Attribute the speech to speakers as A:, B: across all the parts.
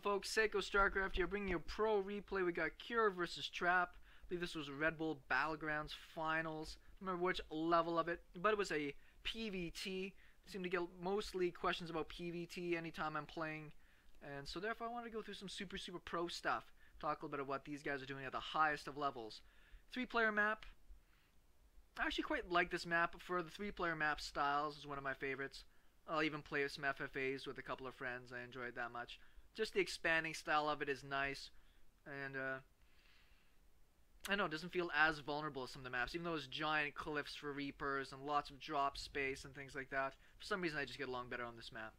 A: Hello folks, SeKo Starcraft here, bringing you a pro replay. We got Cure versus Trap. I believe this was Red Bull Battlegrounds Finals. I don't remember which level of it, but it was a PvT. I seem to get mostly questions about PvT anytime I'm playing, and so therefore I wanted to go through some super pro stuff. Talk a little bit of what these guys are doing at the highest of levels. 3-player map. I actually quite like this map. For the 3-player map styles, is one of my favorites. I'll even play some FFAs with a couple of friends. I enjoy it that much. Just the expanding style of it is nice, and I know it doesn't feel as vulnerable as some of the maps, even though there's giant cliffs for Reapers and lots of drop space and things like that. For some reason I just get along better on this map.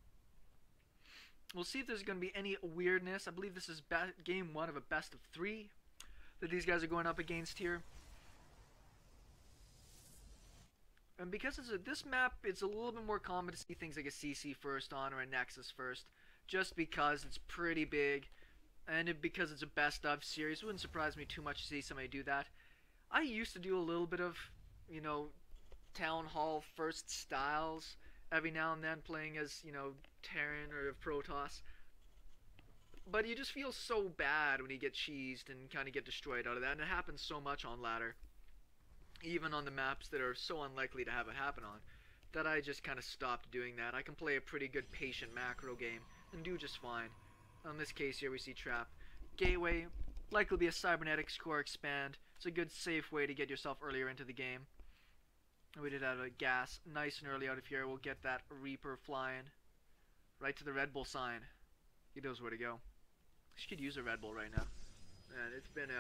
A: We'll see if there's going to be any weirdness. I believe this is game 1 of a best of 3 that these guys are going up against here. And because this map, it's a little bit more common to see things like a CC first on or a Nexus first, just because it's pretty big, and because it's a best of series. It wouldn't surprise me too much to see somebody do that. I used to do a little bit of, you know, Town Hall first styles every now and then, playing as, you know, Terran or Protoss. But you just feel so bad when you get cheesed and kind of get destroyed out of that, and it happens so much on ladder. Even on the maps that are so unlikely to have it happen on, that I just kind of stopped doing that. I can play a pretty good patient macro game and do just fine. In this case here we see Trap. Gateway, likely be a cybernetics core expand. It's a good safe way to get yourself earlier into the game. We did have a gas nice and early out of here. We'll get that Reaper flying right to the Red Bull sign. He knows where to go. She could use a Red Bull right now. And it's been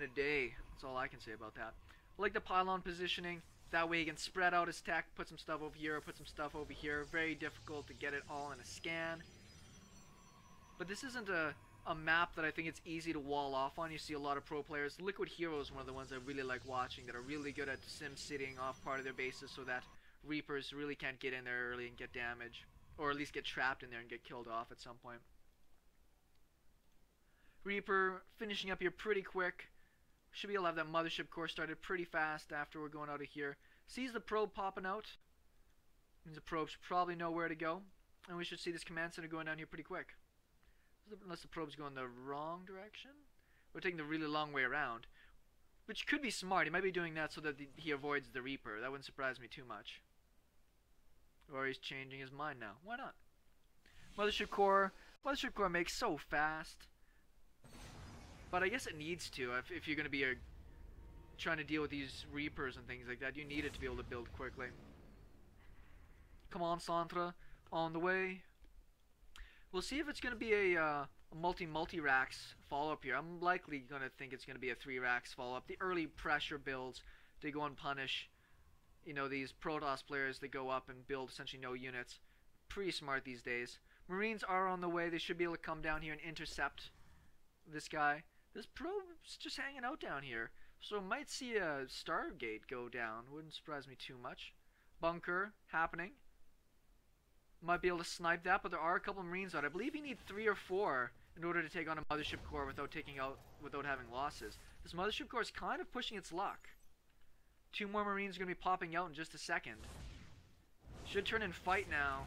A: a day. That's all I can say about that. I like the pylon positioning. That way you can spread out his tech, put some stuff over here, put some stuff over here. Very difficult to get it all in a scan. But this isn't a map that I think it's easy to wall off on. You see a lot of pro players. Liquid Hero is one of the ones I really like watching, that are really good at sim-sitting off part of their bases so that Reapers really can't get in there early and get damage. Or at least get trapped in there and get killed off at some point. Reaper finishing up here pretty quick. Should be able to have that mothership core started pretty fast after we're going out of here. Sees the probe popping out. Means the probe should probably know where to go. And we should see this command center going down here pretty quick. Unless the probe's going the wrong direction. We're taking the really long way around. Which could be smart. He might be doing that so that he avoids the Reaper. That wouldn't surprise me too much. Or he's changing his mind now. Why not? Mothership core. Mothership core makes so fast. But I guess it needs to. If you're going to be trying to deal with these Reapers and things like that, you need it to be able to build quickly. Come on, Santra. On the way. We'll see if it's going to be a multi-racks follow-up here. I'm likely going to think it's going to be a 3-racks follow-up. The early pressure builds, they go and punish, you know, these Protoss players that go up and build essentially no units. Pretty smart these days. Marines are on the way. They should be able to come down here and intercept this guy. This probe's just hanging out down here. So might see a Stargate go down. Wouldn't surprise me too much. Bunker happening. Might be able to snipe that, but there are a couple of Marines out. I believe you need 3 or 4 in order to take on a mothership core without having losses. This mothership core is kind of pushing its luck. 2 more Marines are going to be popping out in just a second. Should turn and fight now.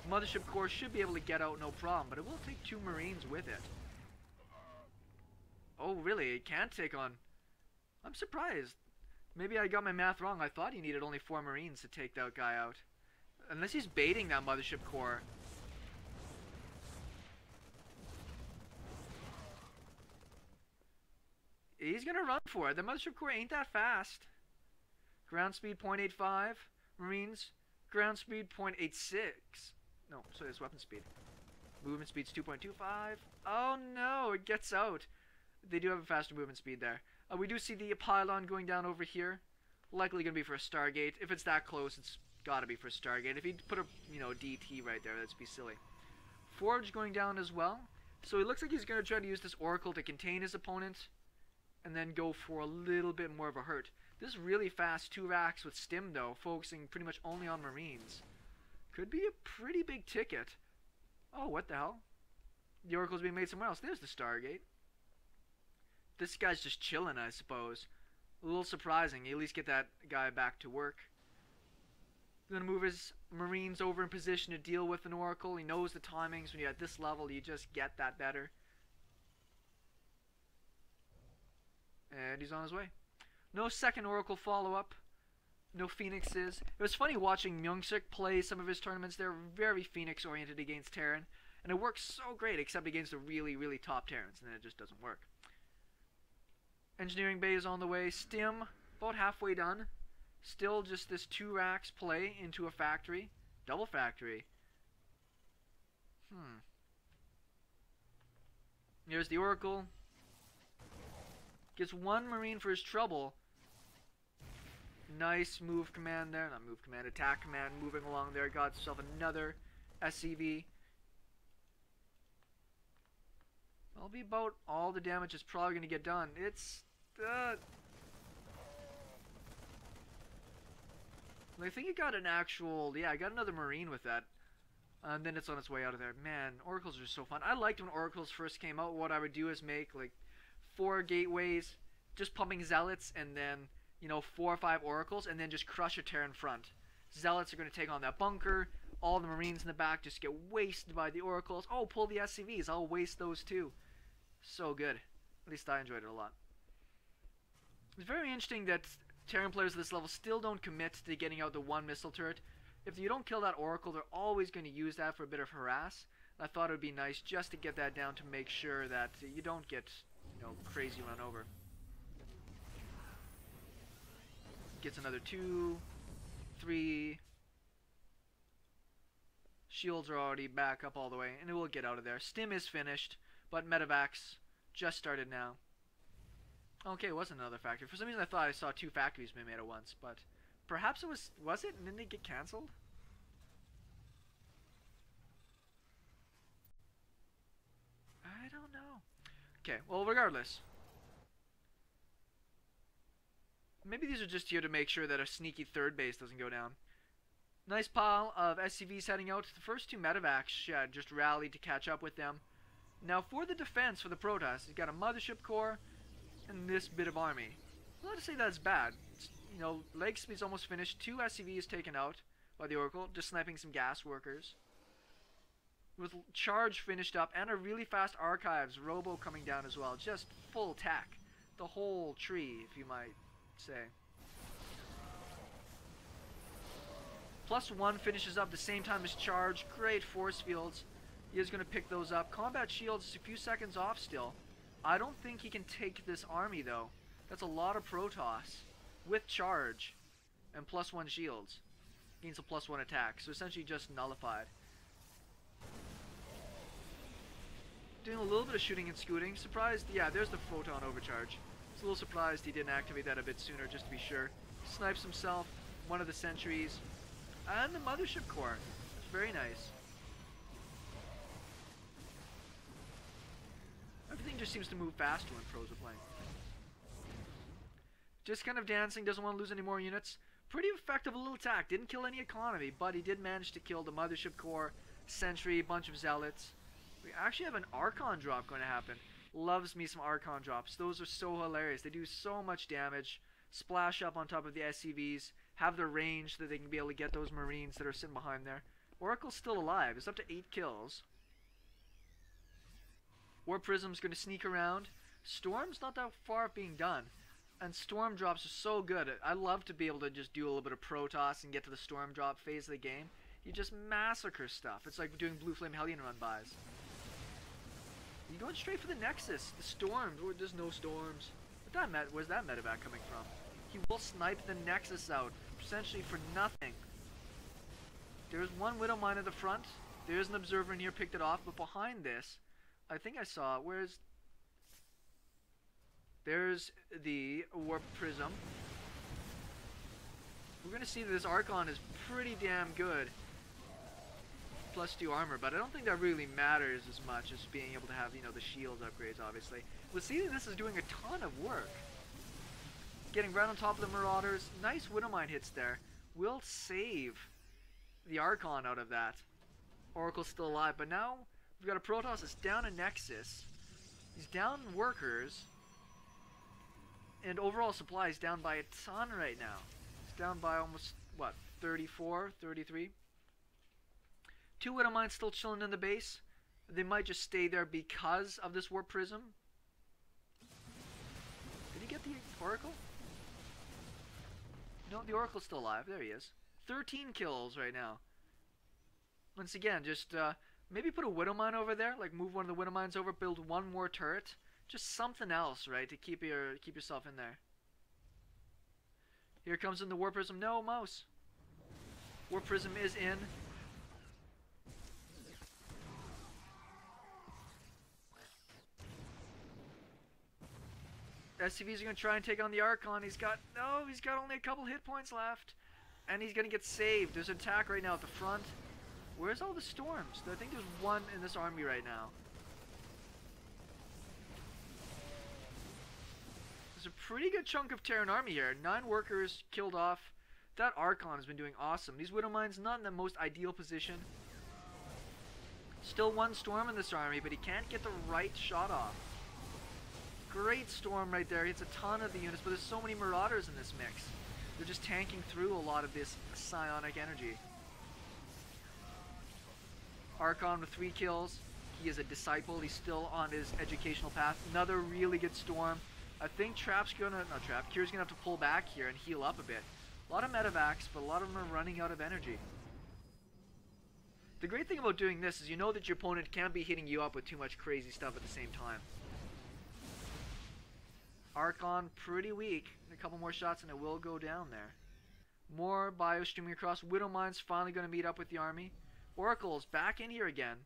A: Mothership core should be able to get out no problem, but it will take 2 Marines with it. Oh really? It can't take on... I'm surprised. Maybe I got my math wrong. I thought he needed only 4 Marines to take that guy out. Unless he's baiting that mothership core. He's gonna run for it. The mothership core ain't that fast. Ground speed 0.85. Marines, ground speed 0.86. No, so it's weapon speed. Movement speed's 2.25. Oh no, it gets out. They do have a faster movement speed there. We do see the pylon going down over here. Likely gonna be for a Stargate. If it's that close, it's gotta be for Stargate. If he put a, you know, DT right there, that'd be silly. Forge going down as well. So it looks like he's gonna try to use this Oracle to contain his opponent, and then go for a little bit more of a hurt. This is really fast 2-racks with Stim though, focusing pretty much only on Marines. Could be a pretty big ticket. Oh, what the hell? The Oracle's being made somewhere else. There's the Stargate. This guy's just chilling, I suppose. A little surprising. You at least get that guy back to work. He's going to move his Marines over in position to deal with an Oracle. He knows the timings. When you're at this level, you just get that better. And he's on his way. No second Oracle follow-up. No Phoenixes. It was funny watching Myungsik play some of his tournaments. They're very Phoenix-oriented against Terran. And it works so great, except against the really, really top Terrans. And then it just doesn't work. Engineering bay is on the way. Stim, about halfway done. Still just this 2 racks play into a factory. Double factory. Here's the Oracle. Gets 1 Marine for his trouble. Nice move command there. Not move command, attack command. Moving along there. Got himself another SCV. That'll be about all the damage is probably going to get done. It's... I think you got an actual... Yeah, I got another Marine with that. And then it's on its way out of there. Man, Oracles are so fun. I liked when Oracles first came out. What I would do is make like 4 gateways, just pumping Zealots, and then, you know, 4 or 5 Oracles, and then just crush a Terran front. Zealots are going to take on that bunker. All the Marines in the back just get wasted by the Oracles. Oh, pull the SCVs. I'll waste those too. So good. At least I enjoyed it a lot. It's very interesting that Terran players at this level still don't commit to getting out the 1 missile turret. If you don't kill that Oracle, they're always going to use that for a bit of harass. I thought it would be nice just to get that down to make sure that you don't get, you know, crazy run over. Gets another 2, 3. Shields are already back up all the way, and it will get out of there. Stim is finished, but medevacs just started now. Okay, it wasn't another factory. For some reason I thought I saw 2 factories being made at once, but perhaps it was it? And didn't it get cancelled? I don't know. Okay, well, regardless. Maybe these are just here to make sure that a sneaky 3rd base doesn't go down. Nice pile of SCVs heading out. The first 2 medevacs just rallied to catch up with them. Now for the defense for the Protoss, you've got a mothership core and this bit of army. Not to say that's bad. It's, you know, leg speed's almost finished. 2 SCVs taken out by the Oracle, just sniping some gas workers. With charge finished up and a really fast archives robo coming down as well. Just full tack. The whole tree, if you might say. +1 finishes up the same time as charge. Great force fields. He is going to pick those up. Combat shields is a few seconds off still. I don't think he can take this army though. That's a lot of Protoss with charge and +1 shields. Gains a +1 attack, so essentially just nullified. Doing a little bit of shooting and scooting. Surprised, yeah, there's the photon overcharge. I was a little surprised he didn't activate that a bit sooner, just to be sure. Snipes himself, one of the sentries, and the mothership core. That's very nice. Everything just seems to move faster when pros are playing. Just kind of dancing, doesn't want to lose any more units. Pretty effective little attack. Didn't kill any economy, but he did manage to kill the mothership core, sentry, a bunch of zealots. We actually have an Archon drop going to happen. Loves me some Archon drops. Those are so hilarious. They do so much damage. Splash up on top of the SCVs. Have the range that they can be able to get those Marines that are sitting behind there. Oracle's still alive. It's up to 8 kills. War Prism's going to sneak around. Storm's not that far off being done. And Storm drops are so good. I love to be able to just do a little bit of Protoss and get to the Storm drop phase of the game. You just massacre stuff. It's like doing Blue Flame Hellion run-bys. You're going straight for the Nexus. The Storms. Oh, there's no Storms. Where's that medevac coming from? He will snipe the Nexus out, essentially for nothing. There's one Widow Mine at the front. There's an Observer in here, picked it off. But behind this, I think I saw, there's the Warp Prism. We're going to see that this Archon is pretty damn good. +2 armor, but I don't think that really matters as much as being able to have, you know, the shield upgrades, obviously. We'll see that this is doing a ton of work. Getting right on top of the Marauders. Nice Widow Mine hits there. We'll save the Archon out of that. Oracle's still alive, but now we've got a Protoss that's down a Nexus. He's down workers. And overall supply is down by a ton right now. It's down by almost, what, 34, 33. 2 Widow Mines still chilling in the base. They might just stay there because of this Warp Prism. Did he get the Oracle? No, the Oracle's still alive. There he is. 13 kills right now. Once again, just maybe put a Widow Mine over there. Like move one of the Widow Mines over, build one more turret. Just something else, right, to keep yourself in there. Here comes in the Warp Prism. No, mouse. Warp Prism is in. SCVs are going to try and take on the Archon. He's got only a couple hit points left. And he's going to get saved. There's an attack right now at the front. Where's all the storms? I think there's one in this army right now. There's a pretty good chunk of Terran army here. 9 workers killed off. That Archon has been doing awesome. These Widow Mines not in the most ideal position. Still 1 storm in this army, but he can't get the right shot off. Great storm right there. Hits a ton of the units, but there's so many Marauders in this mix. They're just tanking through a lot of this psionic energy. Archon with 3 kills. He is a disciple. He's still on his educational path. Another really good storm. I think Kier's gonna have to pull back here and heal up a bit. A lot of medevacs, but a lot of them are running out of energy. The great thing about doing this is you know that your opponent can't be hitting you up with too much crazy stuff at the same time. Archon pretty weak. A couple more shots and it will go down there. More bio streaming across. Widow Mine's finally going to meet up with the army. Oracle's back in here again.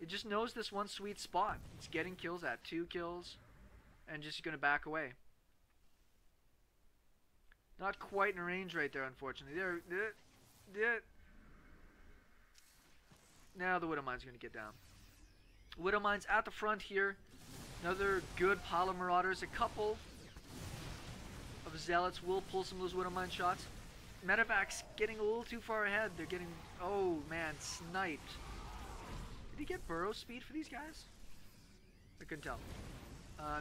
A: It just knows this one sweet spot. It's getting kills at 2 kills and just going to back away. Not quite in range right there, unfortunately. Now the Widow Mine's going to get down. Widow Mine's at the front here. Another good pile of Marauders. A couple of Zealots will pull some of those Widow Mine shots. Medevac's getting a little too far ahead. They're getting, oh man, sniped. Did he get burrow speed for these guys? I couldn't tell.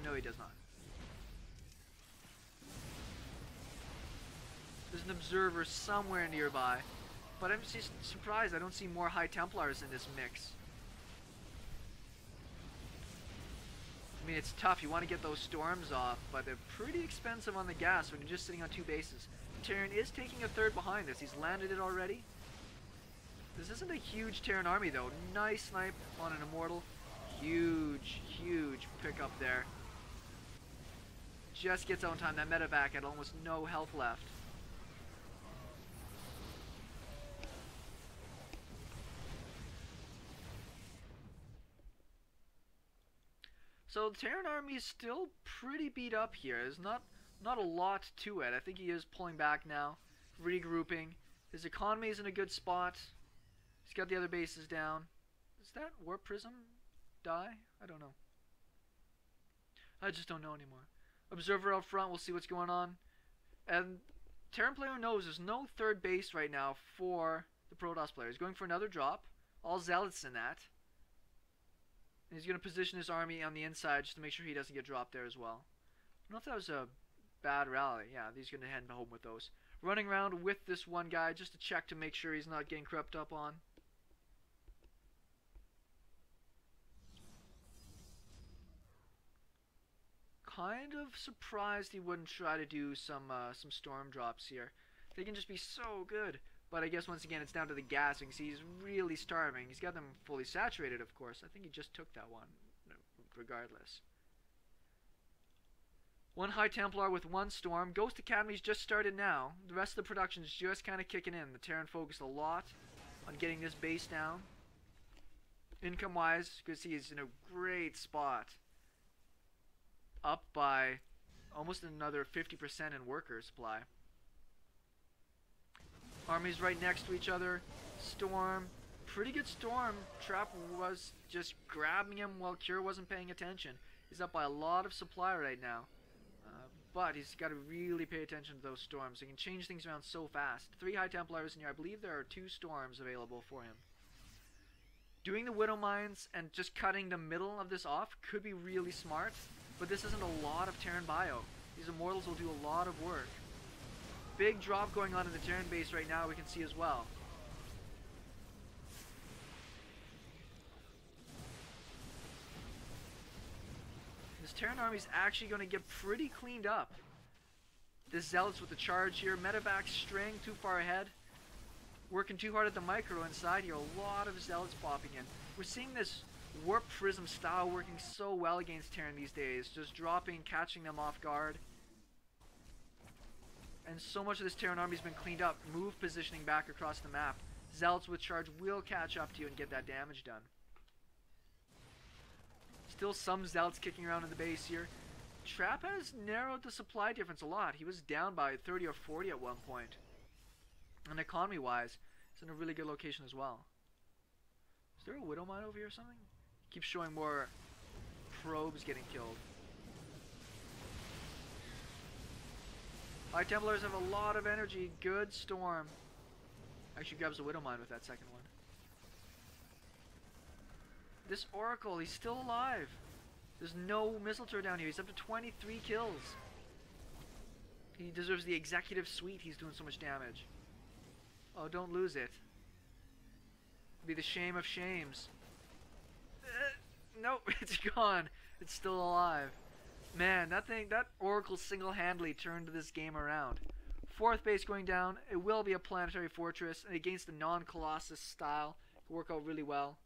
A: No, he does not. There's an observer somewhere nearby, but I'm just surprised I don't see more High Templars in this mix. I mean, it's tough. You want to get those storms off, but they're pretty expensive on the gas when you're just sitting on 2 bases. Terran is taking a third behind this. He's landed it already. This isn't a huge Terran army, though. Nice snipe on an Immortal. Huge, huge pickup there. Just gets out in time. That medevac had almost no health left. So the Terran army is still pretty beat up here. There's not a lot to it. I think he is pulling back now, regrouping. His economy is in a good spot. He's got the other bases down. Does that Warp Prism die? I don't know. I just don't know anymore. Observer out front. We'll see what's going on. And Terran player knows there's no third base right now for the Protoss player. He's going for another drop. All Zealots in that. And he's going to position his army on the inside just to make sure he doesn't get dropped there as well. I don't know if that was a bad rally. Yeah, he's going to head home with those. Running around with this one guy just to check to make sure he's not getting crept up on. Kind of surprised he wouldn't try to do some storm drops here. They can just be so good. But I guess once again it's down to the gas. You can see he's really starving. He's got them fully saturated, of course. I think he just took that one, regardless. 1 High Templar with 1 Storm. Ghost Academy's just started now. The rest of the production is just kind of kicking in. The Terran focused a lot on getting this base down. Income-wise, you can see he's in a great spot. Up by almost another 50% in worker supply. Armies right next to each other. Storm. Pretty good storm. Trap was just grabbing him while Kier wasn't paying attention. He's up by a lot of supply right now. But he's got to really pay attention to those storms. He can change things around so fast. 3 High Templars in here. I believe there are 2 storms available for him. Doing the Widow Mines and just cutting the middle of this off could be really smart. But this isn't a lot of Terran bio. These Immortals will do a lot of work. Big drop going on in the Terran base right now, we can see as well. This Terran army is actually going to get pretty cleaned up. This Zealots with the charge here. Medevac straying too far ahead. Working too hard at the micro inside here. A lot of Zealots popping in. We're seeing this Warp Prism style working so well against Terran these days. Just dropping, catching them off guard. And so much of this Terran army has been cleaned up. Move positioning back across the map. Zealots with charge will catch up to you and get that damage done. Still some Zealots kicking around in the base here. Trap has narrowed the supply difference a lot. He was down by 30 or 40 at one point. And economy wise, it's in a really good location as well. Is there a Widow Mine over here or something? Keeps showing more probes getting killed. High Templars have a lot of energy. Good storm. Actually grabs the Widow Mine with that second one. This Oracle, he's still alive. There's no missile turret down here. He's up to 23 kills. He deserves the executive suite. He's doing so much damage. Oh, don't lose it. It'll be the shame of shames. Nope, it's gone. It's still alive. Man, that Oracle single-handedly turned this game around. Fourth base going down. It will be a planetary fortress, and against the non-Colossus style, it'll work out really well.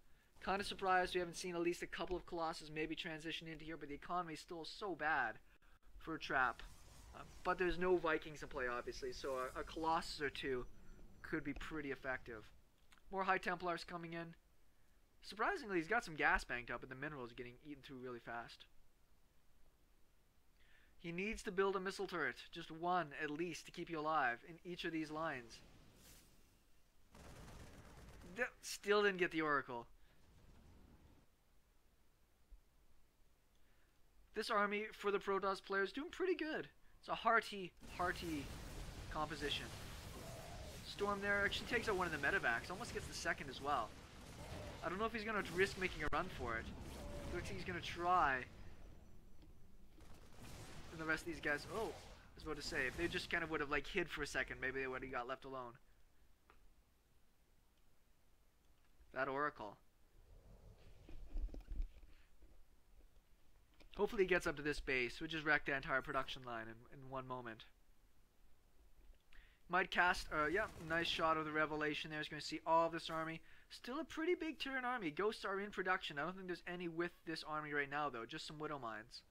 A: Kind of surprised we haven't seen at least a couple of Colossus maybe transition into here, but the economy is still so bad for a trap. But there's no Vikings in play, obviously, so a Colossus or two could be pretty effective. More High Templars coming in. Surprisingly, he's got some gas banked up, and the minerals are getting eaten through really fast. He needs to build a missile turret, just one at least, to keep you alive in each of these lines. Still didn't get the Oracle. This army, for the Protoss players, doing pretty good. It's a hearty composition. Storm there actually takes out one of the medevacs, almost gets the second as well. I don't know if he's going to risk making a run for it. Looks like he's going to try. And the rest of these guys, oh, I was about to say, if they just kind of would have like hid for a second, maybe they would have got left alone. That Oracle. Hopefully he gets up to this base, which just wrecked the entire production line in one moment. Might cast, yeah, nice shot of the Revelation there. He's going to see all of this army. Still a pretty big Terran army. Ghosts are in production. I don't think there's any with this army right now, though. Just some Widow Mines.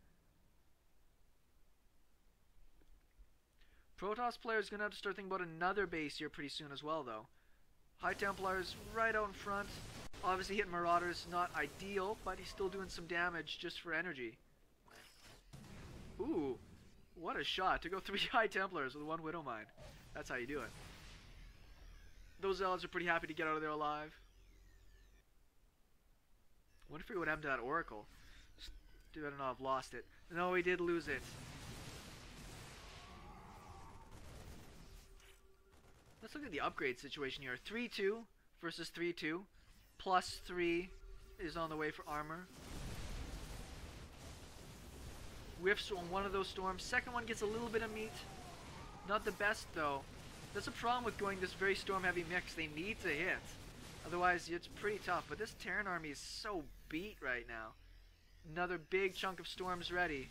A: Protoss players going to have to start thinking about another base here pretty soon as well, though. High Templars right out in front. Obviously hitting Marauders, not ideal, but he's still doing some damage just for energy. Ooh, what a shot. To go 3 High Templars with 1 Widow Mine. That's how you do it. Those Zealots are pretty happy to get out of there alive. I wonder if we would happen to that Oracle. I don't know, I've lost it. No, we did lose it. Let's look at the upgrade situation here. 3-2 versus 3-2. Plus 3 is on the way for armor. Whiffs on one of those storms. Second one gets a little bit of meat. Not the best though. That's a problem with going this very storm heavy mix. They need to hit. Otherwise it's pretty tough. But this Terran army is so beat right now. Another big chunk of storms ready.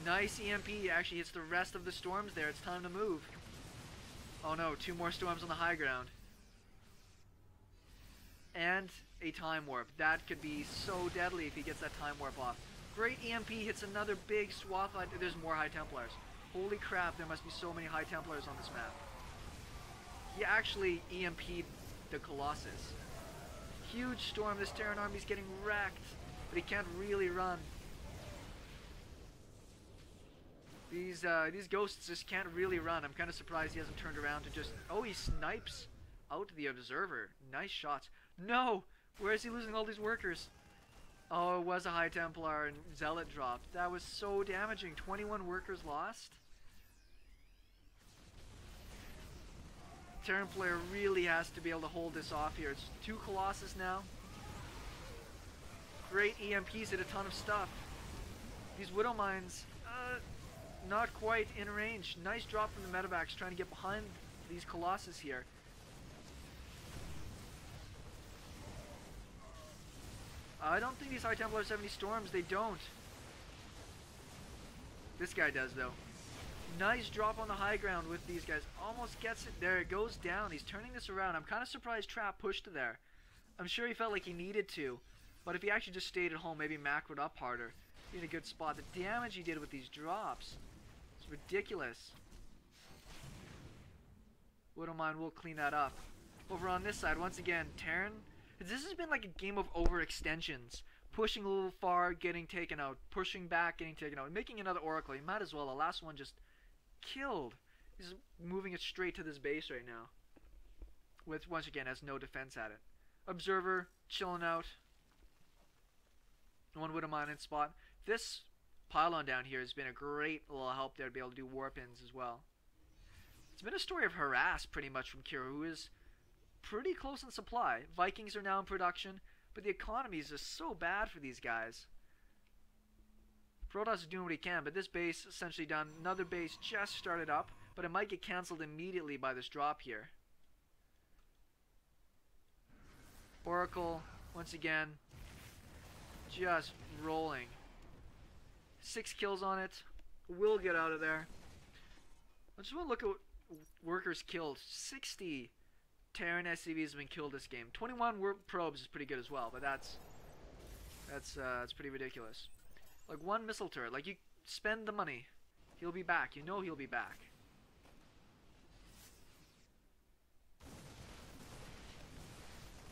A: Nice EMP. Actually hits the rest of the storms there. It's time to move. Oh no, 2 more storms on the high ground. And a time warp. That could be so deadly if he gets that time warp off. Great EMP hits another big swath. There's more High Templars. Holy crap, there must be so many High Templars on this map. He actually EMP'd the Colossus. Huge storm. This Terran army's getting wrecked, but he can't really run. These ghosts just can't really run. I'm kind of surprised he hasn't turned around to just... Oh, he snipes out the observer. Nice shots. No! Where is he losing all these workers? Oh, it was a High Templar and Zealot dropped. That was so damaging. 21 workers lost. Terran player really has to be able to hold this off here. It's 2 Colossus now. Great EMPs hit a ton of stuff. These Widow Mines, not quite in range. Nice drop from the medevacs trying to get behind these colossus here. I don't think these High Templars have any storms. They don't. This guy does, though. Nice drop on the high ground with these guys. Almost gets it. There, it goes down. He's turning this around. I'm kind of surprised Trap pushed there. I'm sure he felt like he needed to. But if he actually just stayed at home, maybe macroed up harder. Be in a good spot. The damage he did with these drops. It's ridiculous. Wouldn't mind, we'll clean that up. Over on this side, once again, Terran. This has been like a game of overextensions. Pushing a little far, getting taken out. Pushing back, getting taken out. Making another Oracle. You might as well. The last one just killed. He's moving it straight to this base right now. With, once again, has no defense at it. Observer, chilling out. One wouldn't mind in spot. This pylon down here has been a great little help there to be able to do warp ins as well. It's been a story of harass pretty much from Kira, who is pretty close in supply. Vikings are now in production, but the economy is just so bad for these guys. Protoss is doing what he can, but this base essentially done. Another base just started up, but it might get cancelled immediately by this drop here. Oracle, once again, just rolling. 6 kills on it. We'll get out of there. I just want to look at what workers killed. 60 Terran SCVs have been killed this game. 21 probes is pretty good as well, but that's pretty ridiculous. Like one missile turret. Like, you spend the money, he'll be back. You know he'll be back.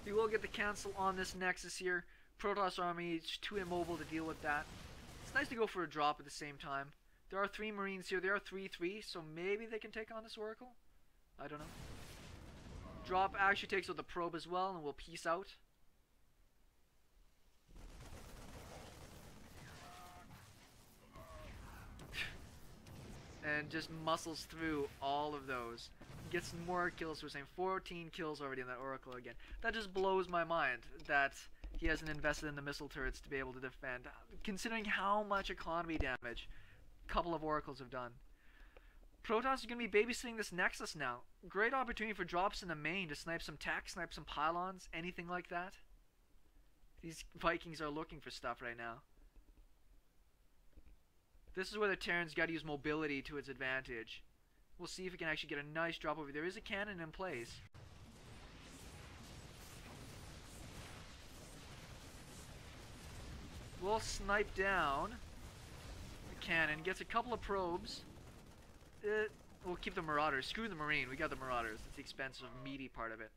A: We will get the cancel on this Nexus here. Protoss army is too immobile to deal with that. It's nice to go for a drop at the same time. There are 3 Marines here. There are 3-3, so maybe they can take on this Oracle? I don't know. Drop actually takes out the probe as well, and we'll peace out. And just muscles through all of those. Gets more kills. We're saying 14 kills already in that Oracle again. That just blows my mind that he hasn't invested in the missile turrets to be able to defend, considering how much economy damage a couple of Oracles have done. Protoss is going to be babysitting this Nexus now. Great opportunity for drops in the main to snipe some tech, snipe some pylons, anything like that. These Vikings are looking for stuff right now. This is where the Terran's got to use mobility to its advantage. We'll see if we can actually get a nice drop over there. There is a cannon in place. We'll snipe down the cannon. Gets a couple of probes. We'll keep the Marauders. Screw the Marine. We got the Marauders. That's the expensive, meaty part of it.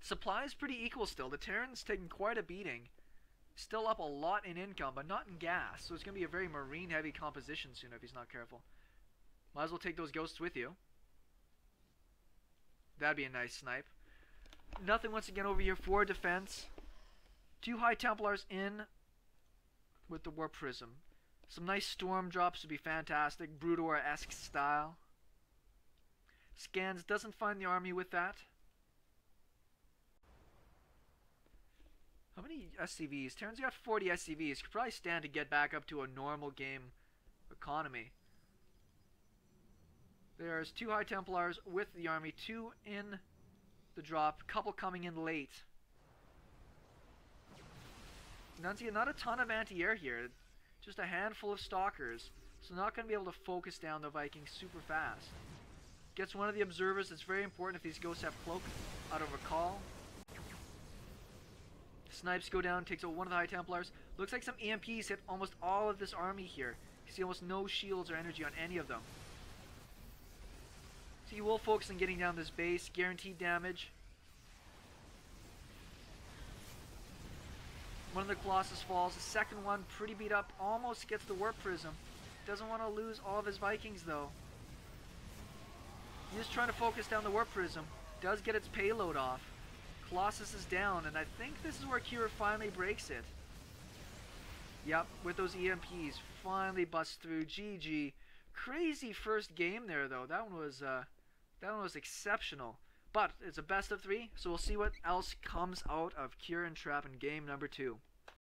A: Supply is pretty equal still. The Terran's taking quite a beating. Still up a lot in income, but not in gas. So it's going to be a very Marine-heavy composition soon if he's not careful. Might as well take those ghosts with you. That'd be a nice snipe. Nothing once again over here for defense. 2 High Templars in with the Warp Prism. Some nice storm drops would be fantastic. Broodor-esque style. Scans doesn't find the army with that. How many SCVs? Terran's got 40 SCVs. Could probably stand to get back up to a normal game economy. There's 2 High Templars with the army. 2 in the drop. Couple coming in late. Not a ton of anti-air here. Just a handful of stalkers. So not going to be able to focus down the Vikings super fast. Gets one of the observers. It's very important if these ghosts have cloak out of recall. Snipes go down, takes out one of the High Templars. Looks like some EMPs hit almost all of this army here. You see almost no shields or energy on any of them. So you will focus on getting down this base. Guaranteed damage. One of the Colossus falls. The second one pretty beat up. Almost gets the Warp Prism. Doesn't want to lose all of his Vikings though. He's just trying to focus down the Warp Prism. Does get its payload off. Colossus is down, and I think this is where Kira finally breaks it. Yep, with those EMPs. Finally busts through. GG. Crazy first game there though. That one was exceptional. But it's a best of 3, so we'll see what else comes out of Kira and Trap in game number 2.